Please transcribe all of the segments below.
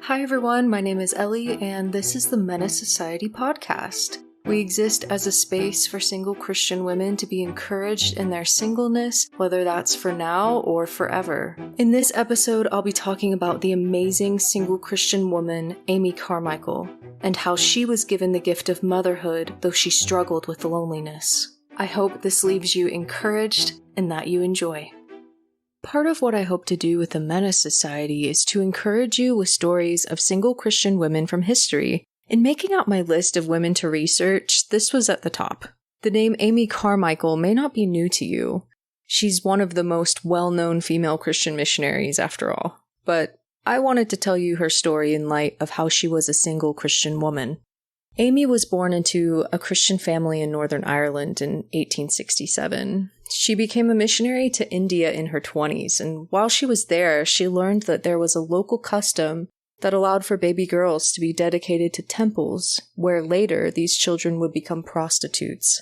Hi everyone, my name is Ellie, and this is the Menace Society Podcast. We exist as a space for single Christian women to be encouraged in their singleness, whether that's for now or forever. In this episode, I'll be talking about the amazing single Christian woman, Amy Carmichael, and how she was given the gift of motherhood, though she struggled with loneliness. I hope this leaves you encouraged and that you enjoy. Part of what I hope to do with the Menace Society is to encourage you with stories of single Christian women from history. In making out my list of women to research, this was at the top. The name Amy Carmichael may not be new to you. She's one of the most well-known female Christian missionaries, after all. But I wanted to tell you her story in light of how she was a single Christian woman. Amy was born into a Christian family in Northern Ireland in 1867. She became a missionary to India in her 20s, and while she was there, she learned that there was a local custom that allowed for baby girls to be dedicated to temples, where later these children would become prostitutes.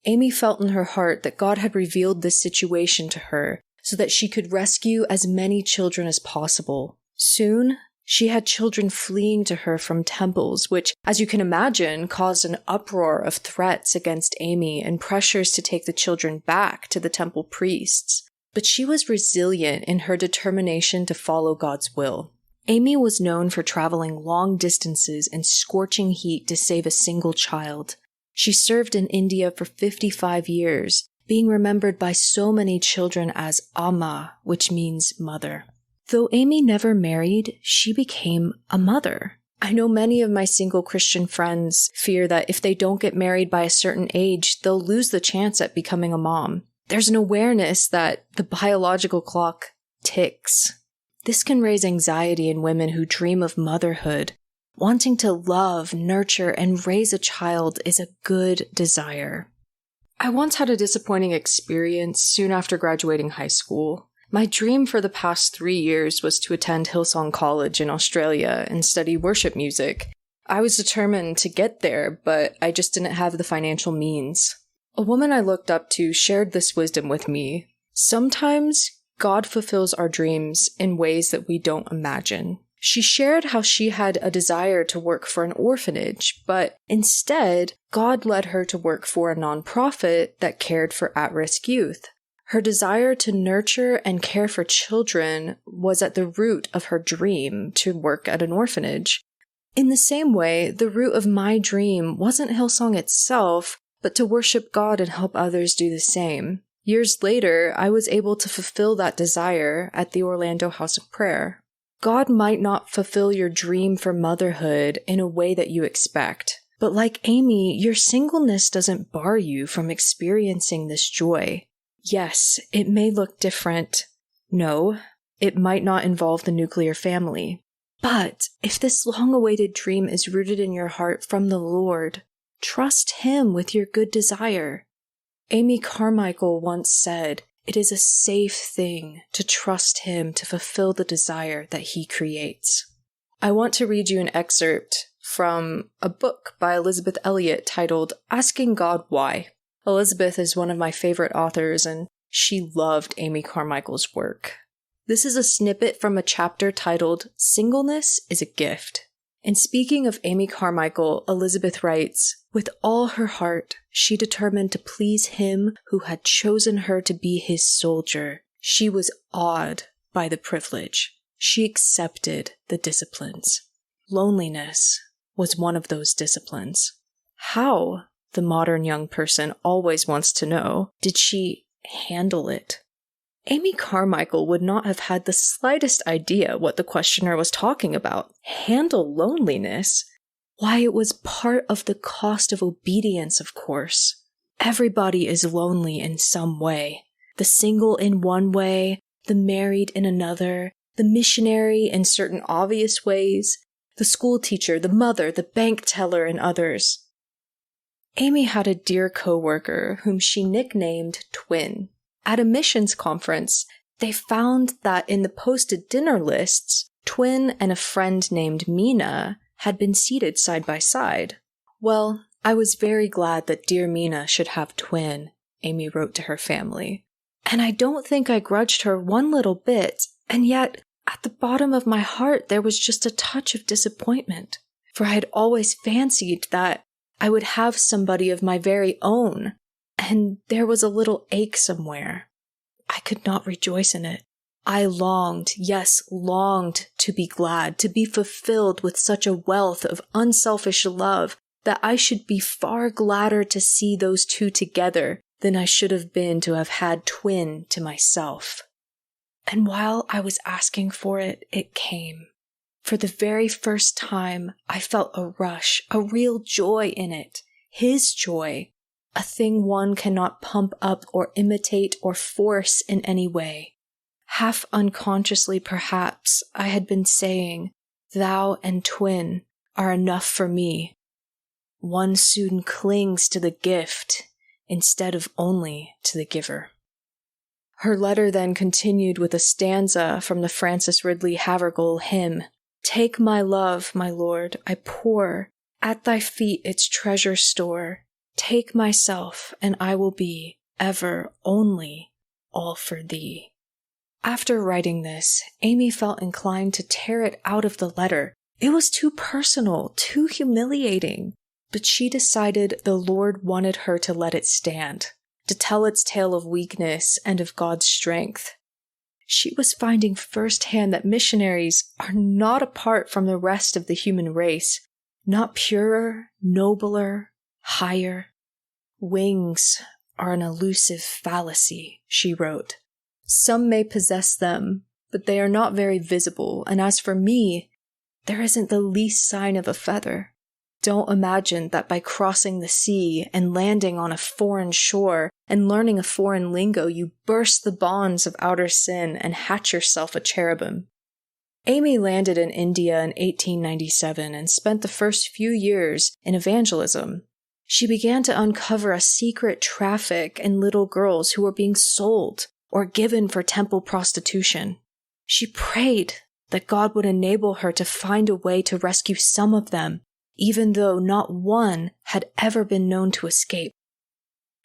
Amy felt in her heart that God had revealed this situation to her so that she could rescue as many children as possible. Soon, she had children fleeing to her from temples, which, as you can imagine, caused an uproar of threats against Amy and pressures to take the children back to the temple priests. But she was resilient in her determination to follow God's will. Amy was known for traveling long distances in scorching heat to save a single child. She served in India for 55 years, being remembered by so many children as Amma, which means mother. Though Amy never married, she became a mother. I know many of my single Christian friends fear that if they don't get married by a certain age, they'll lose the chance at becoming a mom. There's an awareness that the biological clock ticks. This can raise anxiety in women who dream of motherhood. Wanting to love, nurture, and raise a child is a good desire. I once had a disappointing experience soon after graduating high school. My dream for the past 3 years was to attend Hillsong College in Australia and study worship music. I was determined to get there, but I just didn't have the financial means. A woman I looked up to shared this wisdom with me. Sometimes God fulfills our dreams in ways that we don't imagine. She shared how she had a desire to work for an orphanage, but instead, God led her to work for a nonprofit that cared for at-risk youth. Her desire to nurture and care for children was at the root of her dream to work at an orphanage. In the same way, the root of my dream wasn't Hillsong itself, but to worship God and help others do the same. Years later, I was able to fulfill that desire at the Orlando House of Prayer. God might not fulfill your dream for motherhood in a way that you expect, but like Amy, your singleness doesn't bar you from experiencing this joy. Yes, it may look different. No, it might not involve the nuclear family. But if this long-awaited dream is rooted in your heart from the Lord, trust Him with your good desire. Amy Carmichael once said, "It is a safe thing to trust Him to fulfill the desire that He creates." I want to read you an excerpt from a book by Elizabeth Elliot titled Asking God Why. Elizabeth is one of my favorite authors, and she loved Amy Carmichael's work. This is a snippet from a chapter titled Singleness is a Gift. In speaking of Amy Carmichael, Elizabeth writes, "With all her heart, she determined to please Him who had chosen her to be His soldier. She was awed by the privilege. She accepted the disciplines. Loneliness was one of those disciplines. How?" The modern young person always wants to know, did she handle it? Amy Carmichael would not have had the slightest idea what the questioner was talking about. Handle loneliness? Why, it was part of the cost of obedience, of course. Everybody is lonely in some way. The single in one way, the married in another, the missionary in certain obvious ways, the school teacher, the mother, the bank teller, and others. Amy had a dear coworker whom she nicknamed Twin. At a missions conference, they found that in the posted dinner lists, Twin and a friend named Mina had been seated side by side. "Well, I was very glad that dear Mina should have Twin," Amy wrote to her family. "And I don't think I grudged her one little bit, and yet at the bottom of my heart, there was just a touch of disappointment, for I had always fancied that I would have somebody of my very own, and there was a little ache somewhere. I could not rejoice in it. I longed, yes, longed to be glad, to be fulfilled with such a wealth of unselfish love that I should be far gladder to see those two together than I should have been to have had twin to myself. And while I was asking for it, it came. For the very first time, I felt a rush, a real joy in it. His joy, a thing one cannot pump up or imitate or force in any way. Half unconsciously, perhaps, I had been saying, "Thou and twin are enough for me." One soon clings to the gift instead of only to the giver. Her letter then continued with a stanza from the Francis Ridley Havergal hymn. "Take my love, my Lord, I pour at thy feet its treasure store. Take myself, and I will be ever only all for thee." After writing this, Amy felt inclined to tear it out of the letter. It was too personal, too humiliating. But she decided the Lord wanted her to let it stand, to tell its tale of weakness and of God's strength. She was finding firsthand that missionaries are not apart from the rest of the human race, not purer, nobler, higher. "Wings are an elusive fallacy," she wrote. "Some may possess them, but they are not very visible, and as for me, there isn't the least sign of a feather. Don't imagine that by crossing the sea and landing on a foreign shore and learning a foreign lingo, you burst the bonds of outer sin and hatch yourself a cherubim." Amy landed in India in 1897 and spent the first few years in evangelism. She began to uncover a secret traffic in little girls who were being sold or given for temple prostitution. She prayed that God would enable her to find a way to rescue some of them, even though not one had ever been known to escape.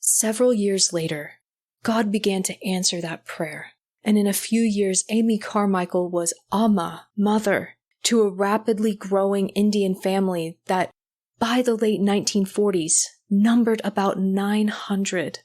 Several years later, God began to answer that prayer, and in a few years, Amy Carmichael was Amma, mother, to a rapidly growing Indian family that, by the late 1940s, numbered about 900.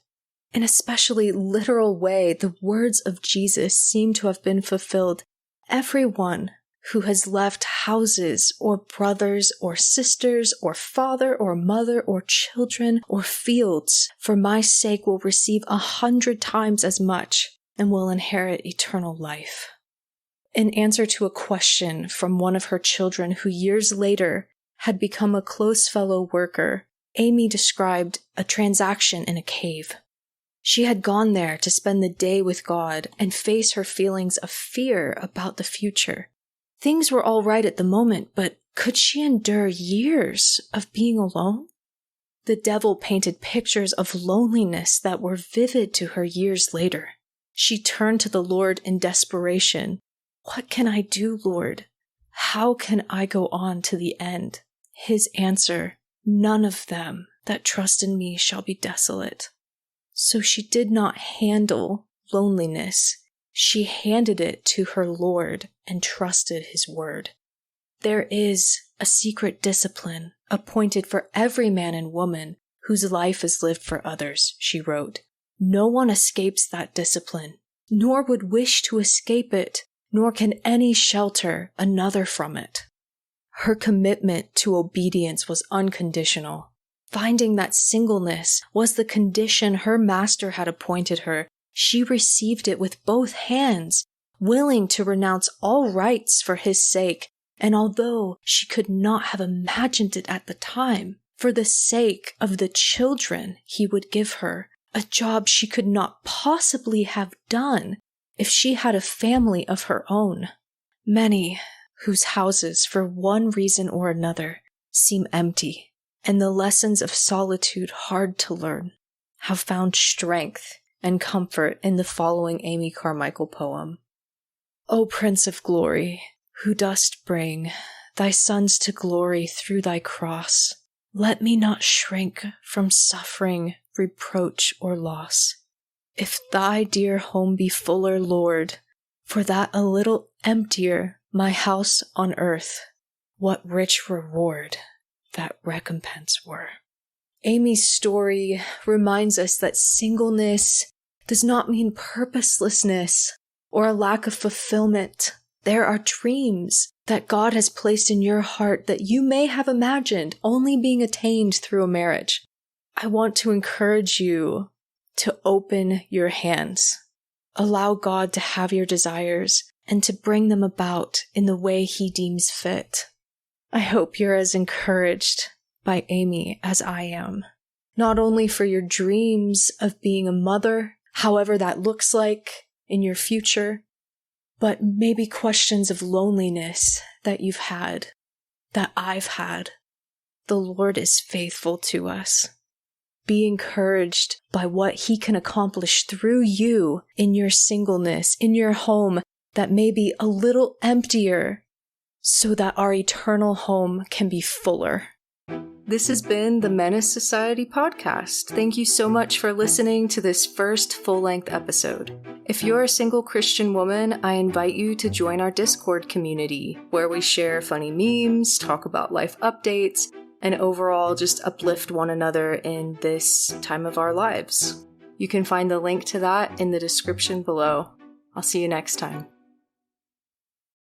In a especially literal way, the words of Jesus seem to have been fulfilled. Everyone who has left houses or brothers or sisters or father or mother or children or fields for my sake will receive 100 times as much and will inherit eternal life. In answer to a question from one of her children who years later had become a close fellow worker, Amy described a transaction in a cave. She had gone there to spend the day with God and face her feelings of fear about the future. Things were all right at the moment, but could she endure years of being alone? The devil painted pictures of loneliness that were vivid to her years later. She turned to the Lord in desperation. "What can I do, Lord? How can I go on to the end?" His answer, "None of them that trust in me shall be desolate." So she did not handle loneliness. She handed it to her Lord and trusted his word. There is a secret discipline appointed for every man and woman whose life is lived for others, she wrote. No one escapes that discipline, nor would wish to escape it, nor can any shelter another from it. Her commitment to obedience was unconditional. Finding that singleness was the condition her master had appointed her, she received it with both hands, willing to renounce all rights for his sake, and although she could not have imagined it at the time, for the sake of the children he would give her, a job she could not possibly have done if she had a family of her own. Many whose houses, for one reason or another, seem empty, and the lessons of solitude hard to learn, have found strength and comfort in the following Amy Carmichael poem. O Prince of Glory, who dost bring thy sons to glory through thy cross, let me not shrink from suffering, reproach, or loss. If thy dear home be fuller, Lord, For that a little emptier my house on earth, what rich reward that recompense were. Amy's story reminds us that singleness does not mean purposelessness or a lack of fulfillment. There are dreams that God has placed in your heart that you may have imagined only being attained through a marriage. I want to encourage you to open your hands. Allow God to have your desires and to bring them about in the way He deems fit. I hope you're as encouraged by Amy as I am, not only for your dreams of being a mother, however that looks like in your future, but maybe questions of loneliness that you've had, that I've had. The Lord is faithful to us. Be encouraged by what He can accomplish through you in your singleness, in your home that may be a little emptier, so that our eternal home can be fuller. This has been the Menace Society Podcast. Thank you so much for listening to this first full-length episode. If you're a single Christian woman, I invite you to join our Discord community, where we share funny memes, talk about life updates, and overall just uplift one another in this time of our lives. You can find the link to that in the description below. I'll see you next time.